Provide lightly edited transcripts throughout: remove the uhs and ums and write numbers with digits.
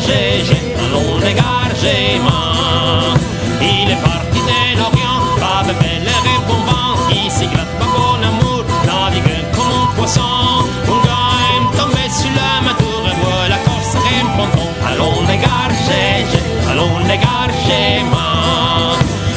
j'ai, allons les gargements. Il est parti de l'Orient, pas de belle et bon vent. Il s'y gratte pas bon amour, navigue comme un poisson. Un gars est tombé sur la matour et voit la Corse et un ponton. Allons les gargements, allons les gargements.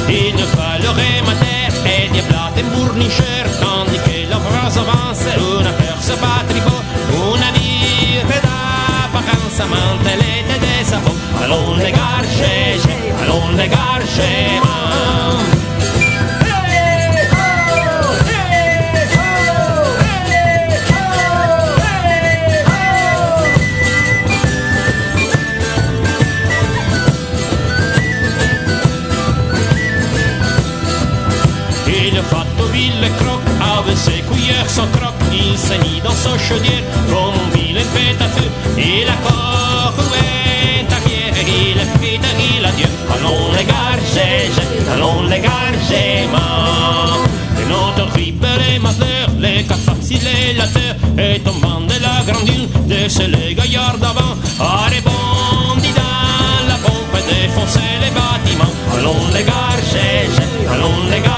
Il ne fait le rémater et diablat et bournicheur, tandis que la France avance, une peur se bat tribord, un navire d'apparence amantelée des sabots. Allons les gargements, allons les gargements. Il a fatto ville croc, avec ses cuillères sans croc. Il s'est mis dans son chaudière comme un vilain bête à feu. Il a couru ta pierre, il a pris adieu. Allons les gargements, allons les gargements. Et notre ribelle et master, les capacités, les lateurs, et tombant de la grandine de ce les gaillards d'avant, a rebondi dans la pompe et défoncé les bâtiments. Allons les gargements, allons les gargements.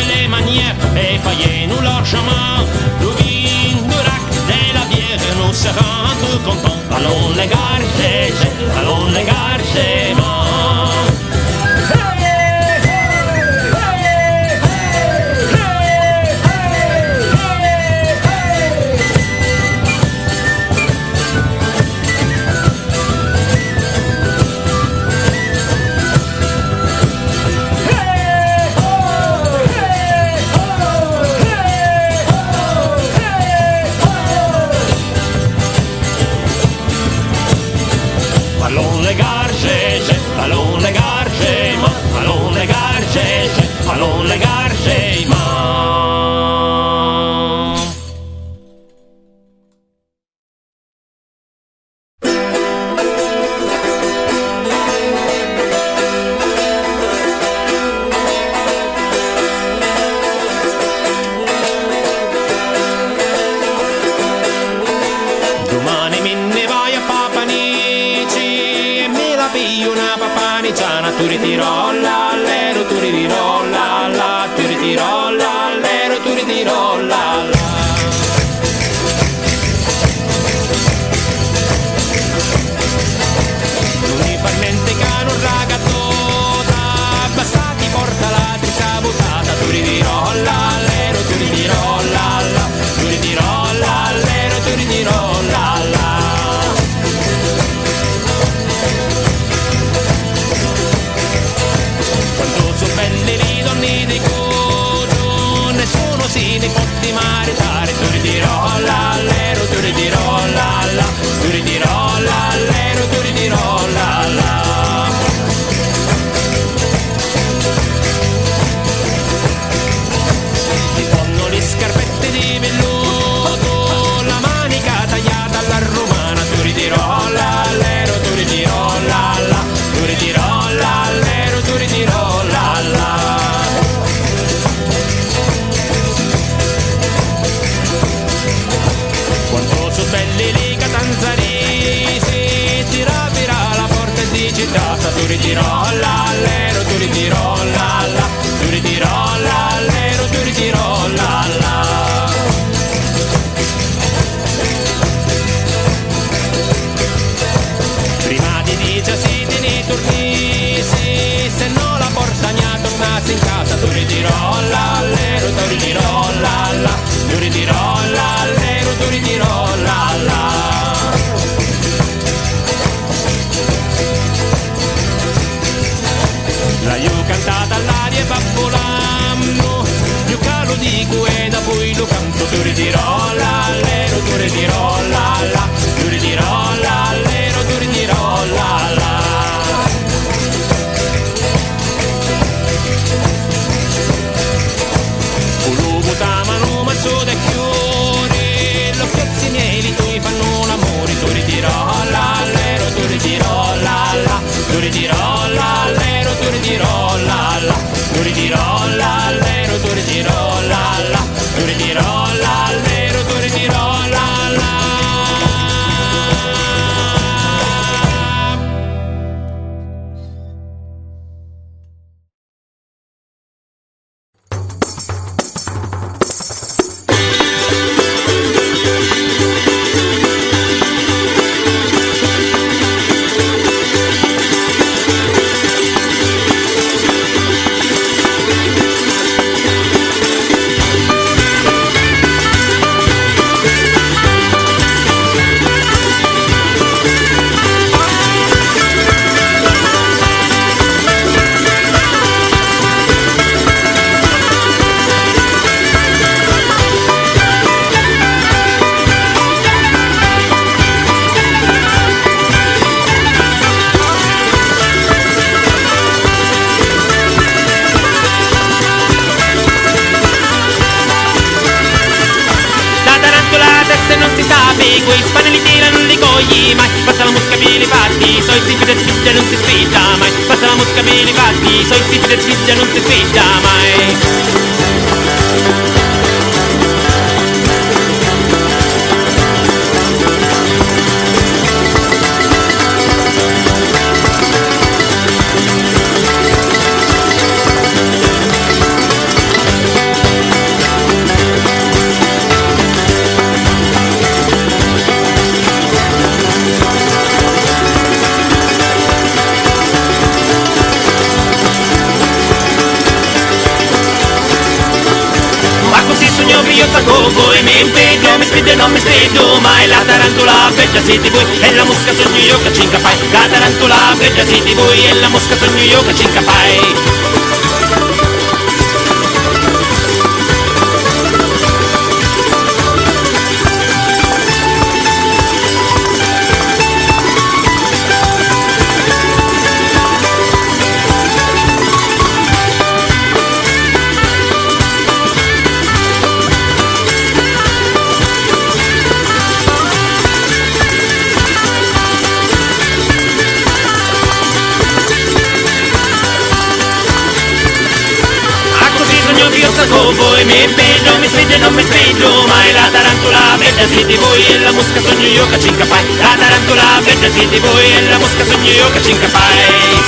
Les manières et payez-nous largement. Nous vîmes du rac de la bière et nous serons tout contents. Allons les gargements, allons les gargements. Allons les gargements, allons les gargements, allons les gargements, allons les gargements. Domani me ne vai a Papanici e me la piglio una papaniciana. Tu ritirò l'allero, tu ritirò la, tu ritirò l'allero, tu ritirò la. Non mi fa niente che non ragazzota, basta ti porta la trisa buttata. Tu ritirò l'allero, tu ritirò la, tu ritirò l'allero, tu ritirò la. Quanto sono belle le donne di codo, nessuno si ne può maritare. Tu ritirò l'allero, tu ritirò la, tu ritirò l'allero, tu ritirò la. Ti fanno le scarpette di velluto, la manica tagliata alla romana. Tu ritirò l'allero, tu ritirò la, tu ritirò l'allero, tu ritirò la. Quanto sono belli le catanzaresi, tira la porta e dice tassa. Tu ritirò l'allero, tu ritirò la, tu ritirò l'allero, tu ritirò la. Prima di dice si tieni tornisi, se no la porta ne tornassi in casa. Tu ritirò l'allero, tu ritirò la, tu ritirò l'allero, tu ritirò la. La io cantata all'aria e babbolammo, io calo di guida poi lo canto. Tu ritirò l'allero, tu ritirò la, tu ritirò l'allero, tu ritirò la. Ulu butamano mazzo vuoi spanelli tira non li cogli mai. Passa la mosca per i fatti, so i sipi del spiggia non si spiggia mai. Passa la mosca per i fatti, so i sipi del spiggia non si spiggia mai. Io sacco e mi impegno, mi sfido e non mi sfido mai. La tarantola vecchia siete voi e la mosca sogno io che ci incapai. La tarantola vecchia siete voi e la mosca sogno io che ci incapai. Voi mi impegno, mi sfido e non mi sfido mai. La tarantola vecchia siete voi e la mosca sogno io che ci incapai. La tarantola vecchia siete voi e la mosca sogno io che ci incapai.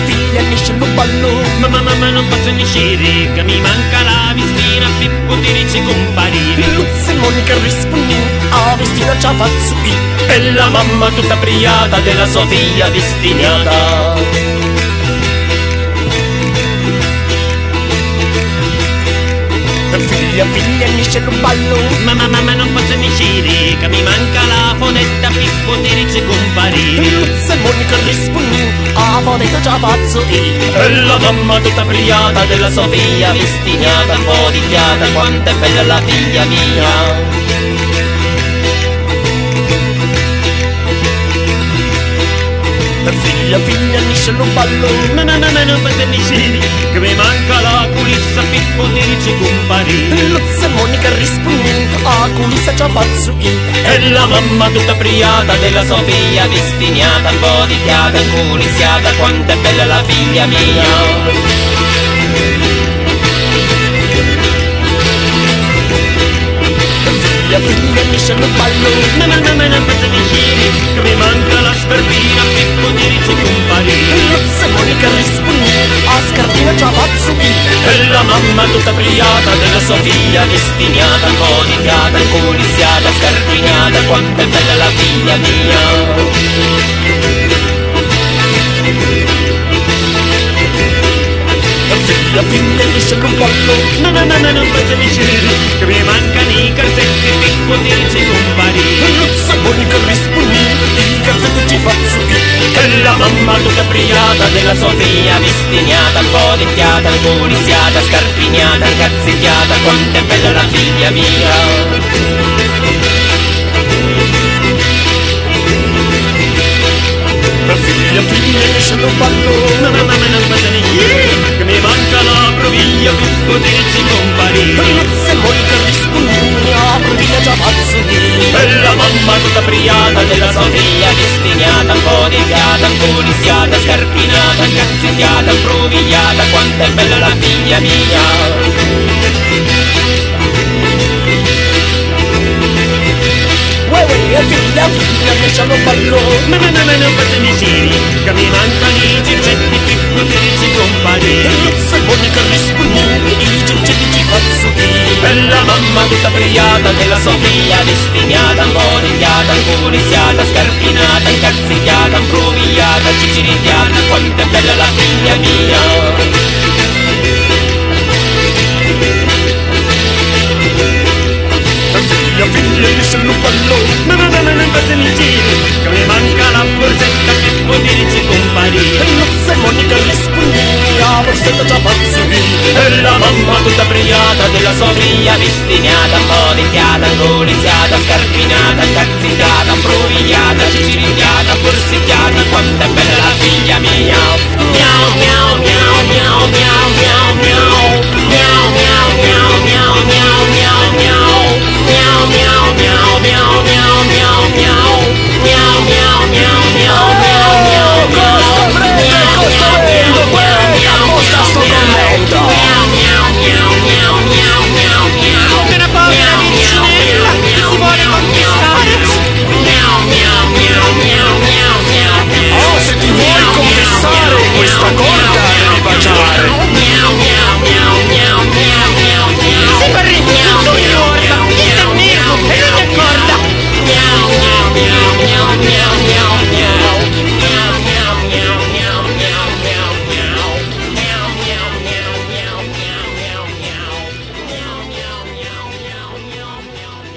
Figlia, nisce lo ballo. Mamma non posso niscere, che mi manca la vestina. Pippo ti dice comparire. Luzza e Monica rispondi, a vestina già fazzo io. E la mamma tutta briata della sua figlia destinata. Figlia, nisce lo ballo. Mamma non posso niscere, che mi manca la fonetta. Pippo ti dice comparire. Luzza e Monica rispondi, a fonetta già fazzo io. E la mamma tutta briata della sua figlia vestinata, un po' di chiata, quanto è bella la figlia mia. Figlia, nisce lo ballo. Mamma non posso niscere, che mi manca la culissa. Pippo ti dice comparire. Luzza e Monica rispondi, a culissa già fazzo io. E la mamma tutta briata della sua figlia vestinata, un po' di chiata, inculisiata, quanto è bella la figlia mia. Figlia, nisce lo ballo. Mamma non posso niscere, che mi manca la scarpina. Pippo ti dice comparire. Luzza e Monica rispondi, a scarpina già fazzo io. E la mamma tutta briata della sua figlia destinata, un po' di chiata, inculisiata, scarpinata, quanto è bella la figlia mia. Figlia, nisce lo ballo. Mamma non posso niscere, che mi mancano i calzetti. Pippo ti dice comparire. Luzza e Monica rispondi, i calzetti ci fazzo io. E la mamma tutta briata della sua figlia vestinata, un po' di chiata, inculisiata, scarpinata, incazzichiata, quanto è bella la figlia mia. Figlia, nisce lo ballo. Mamma non posso niscere, che mi manca la proviglia. Pippo ti dice comparire. Luzza e Monica rispondi, a proviglia già fazzo io. E la mamma tutta briata della sua figlia destinata, un po' di chiata, inculisiata, scarpinata, incazzichiata, improvigliata, quanto è bella la figlia mia. Figlia, nisce lo ballo. Mamma non posso niscere, che mi mancano i girgetti. Pippo ti dice comparire. Luzza e Monica rispondi, i girgetti ci fazzo io. E la mamma tutta brillata della sua figlia destinata, imbonigliata, incuriziata, scarpinata, incazzigliata, impruvigliata, cicirigliata, quanto è bella la figlia mia. Figlia di Scialupallo, ma non fate il giro, che mi manca la borsetta che può dirci comparire. E non sei Monica gli spugni, la borsetta già pazzi, e la mamma tutta brillata della sua figlia destinata, imbonigliata, incuriziata, scarpinata, incazzigliata, impruvigliata, cicirigliata, borsicchiata, quanto è bella la figlia mia. Miau miau miau miau miau miau miau miau miau miau miau miau miau miau. Miau miau miau miau miau miau miau miau miau miau miau miau miau Costa prende, apposta sto commento. Miau miau miau miau miau miau miau. Una povera virginella che si vuole conquistare. Miau miau miau miau miau miau miau. Oh, se ti vuoi confessare questa corda devi baciare. Miau miau miau miau miau miau miau. Si corre, su in orda, chi sta in nervo e non mi accorda. Miau miau miau miau miau miau miau. Miau miau miau miau miau miau miau. Miau miau miau miau miau miau miau. Miau miau miau miau miau miau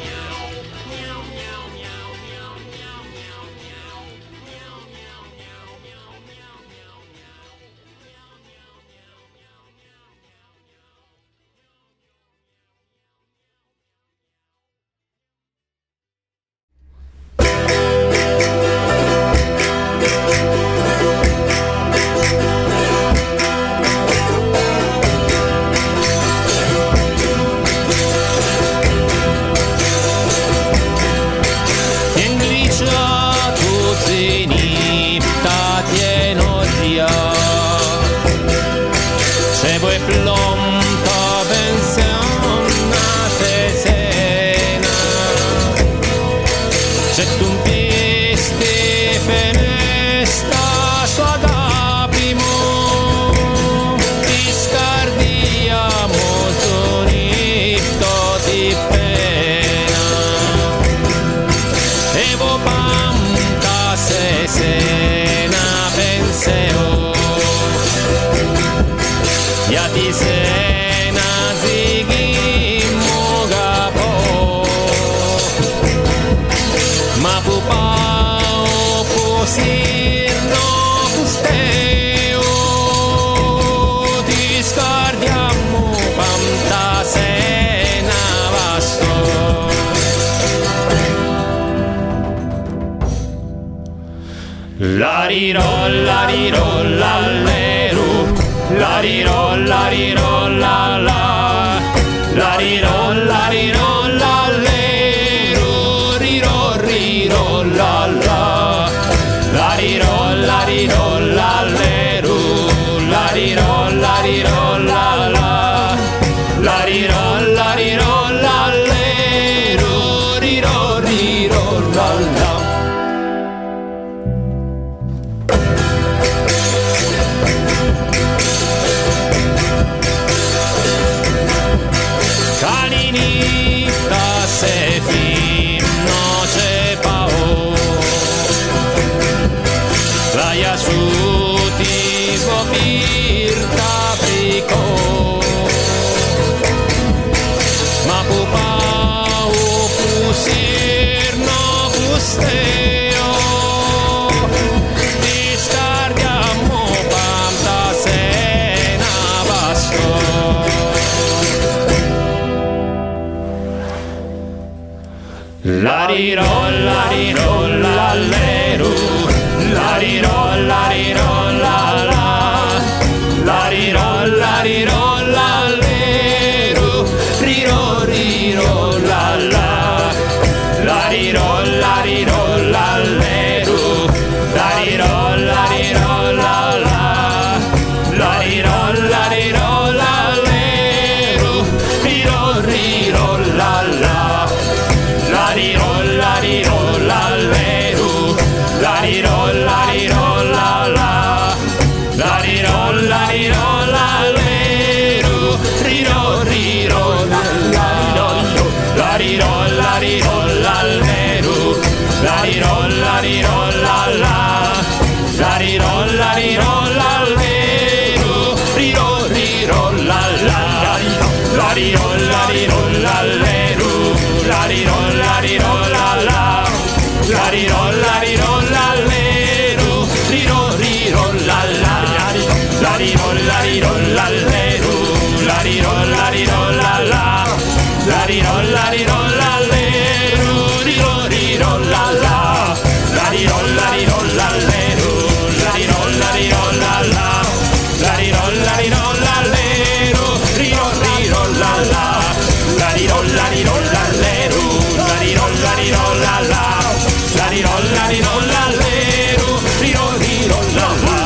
miau. Miau miau miau miau miau miau miau. Miau miau miau miau miau miau Se vuoi plomta pensiona te sena, se tu pisti fenesta sua da primo, ti scardiamo sonito di pena, e vo panta se sena penseo. Ya ti se na zigi moga po, ma pupa o pusir no pusteo, ti scardiamo panta se na vasto. La rirò, la leru. La rirò, la la, la rirò, la le, rirò, la la, la rirò, la le, la rirò, la la, la rirò, la le, rirò, la la. Caninita se fin no se pao, la ya su ti popirta frico, ma pupau pusir no pusteo, ti scardiamo panta se na basto. La rirò, la leru, la rirò, la la, la rirò, la leru, rirò, la la, la rirò, la leru, la rirò, la la, la rirò, la leru, rirò, la la. La rirò, la leru, la rirò, la la. rirolla rirolla l'ero, riro riro la la, la rirolla rirolla l'ero, la rirolla rirolla la, la rirolla rirolla l'ero, riro riro la la, la rirolla rirolla l'ero, la rirolla rirolla la, la rirolla rirolla l'ero, riro riro la la, la rirolla rirolla l'ero, la rirolla rirolla la, la rirolla rirolla l'ero, riro riro la la, la rirolla rirolla l'ero, la rirolla rirolla la, la rirolla rirolla l'ero, riro riro la la,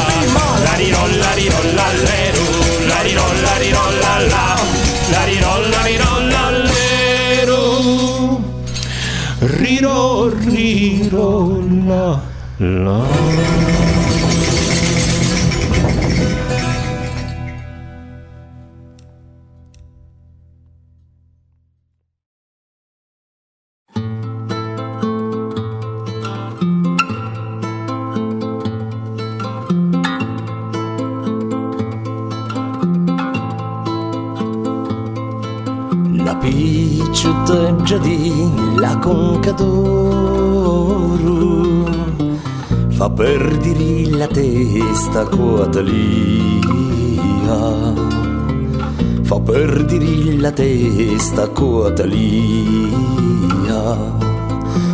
la rirolla rirolla l'ero, la rirolla rirolla la, la rirolla rirolla l'ero, riro riro la la. La picciuteggia di la conca d'oro fa perdere la testa Coatalia, fa perdere la testa Coatalia,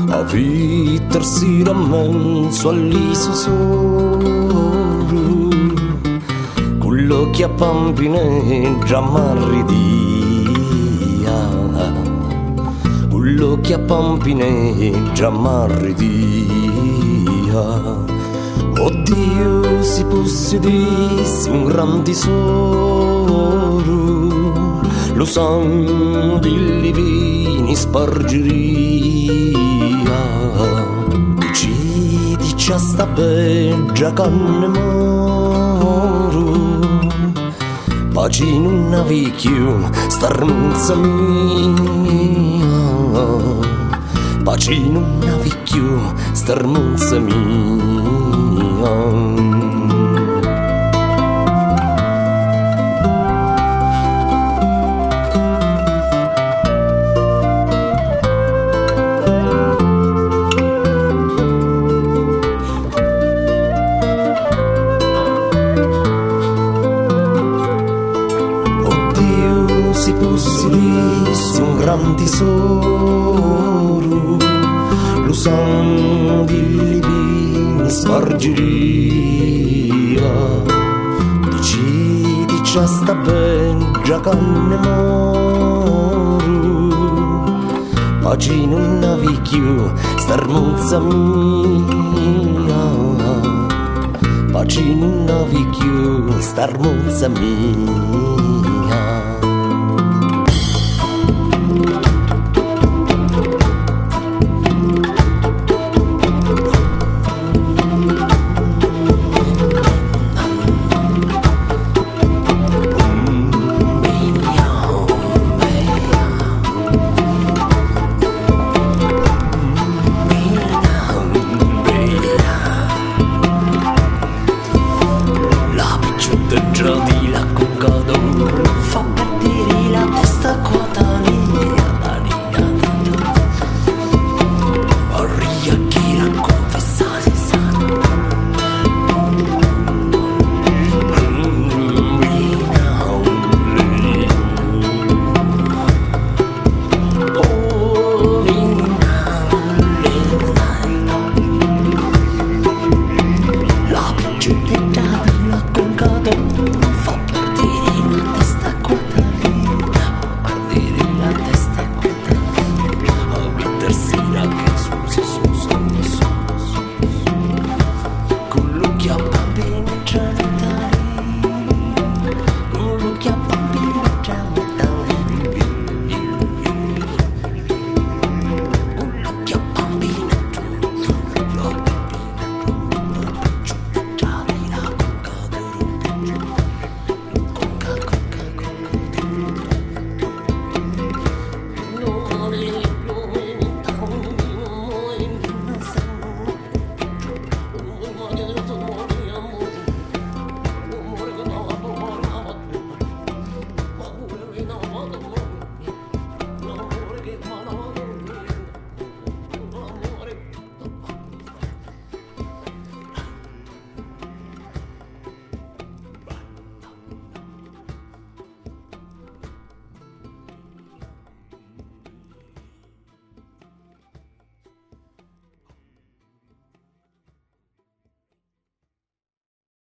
a vittarsi da mezzo all'iso solo, quello che a pampineggia marridia, quello che a pampineggia marridia. Oddio, si possedesse un gran tesoro, lo sangue di vini spargeria, ci dice sta beggia canne moro, pace non avvicchio starnuzza mia, pace non avvicchio starnuzza mia. Oddio, si possedesse un gran tesoro, lo sangue di vini spargeria, ci dice sta beggia canne moro, pace non avvicchio starnuzza mia, pace non avvicchio starnuzza mia.